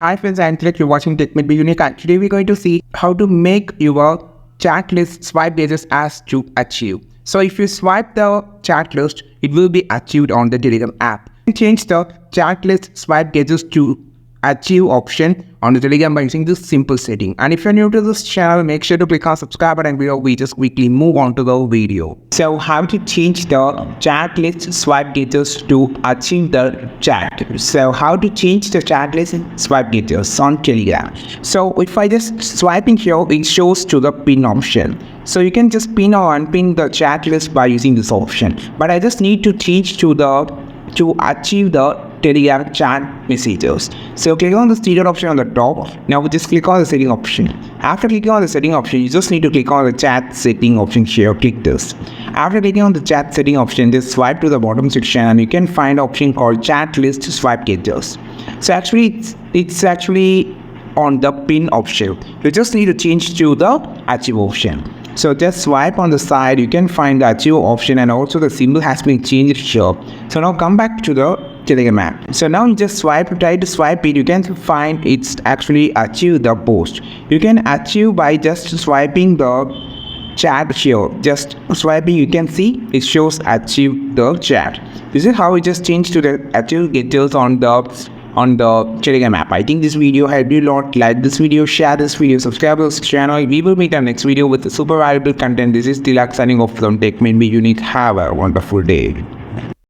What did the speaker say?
Hi friends, I'm Tilak. You're watching Tech Made Be Unique, and today we're going to see how to make your chat list swipe gauges as to achieve. So if you swipe the chat list, it will be achieved on the Telegram app. You can change the chat list swipe gauges to achieve option on the Telegram by using this simple setting. And if you're new to this channel, make sure to click on subscribe button below. We just quickly move on to the video. So how to change the chat list swipe gauges to achieve the chat. So how to change the chat list swipe gauges on Telegram. So if I just swiping here, it shows to the pin option. So you can just pin or unpin the chat list by using this option. But I just need to change to achieve the Telegram chat messages. So click on the stereo option on the top. Now we just click on the setting option. After clicking on the setting option, you just need to click on the chat setting option here. Click this. After clicking on the chat setting option, just swipe to the bottom section and you can find an option called chat list swipe gauges. So actually it's actually on the pin option. You just need to change to the achieve option. So just swipe on the side, you can find the achieve option, and also the symbol has been changed here. So now come back to the Telegram app. So now you just try to swipe it, you can find it's actually achieve the post. You can achieve by just swiping the chat here. Just swiping, you can see it shows achieve the chat. This is how we just change to the achieve gauges on the Telegram app. I think this video helped you a lot. Like this video, share this video, subscribe to this channel. We will meet our next video with super valuable content. This is Tilak signing off from Tech Made Be Unique. Have a wonderful day.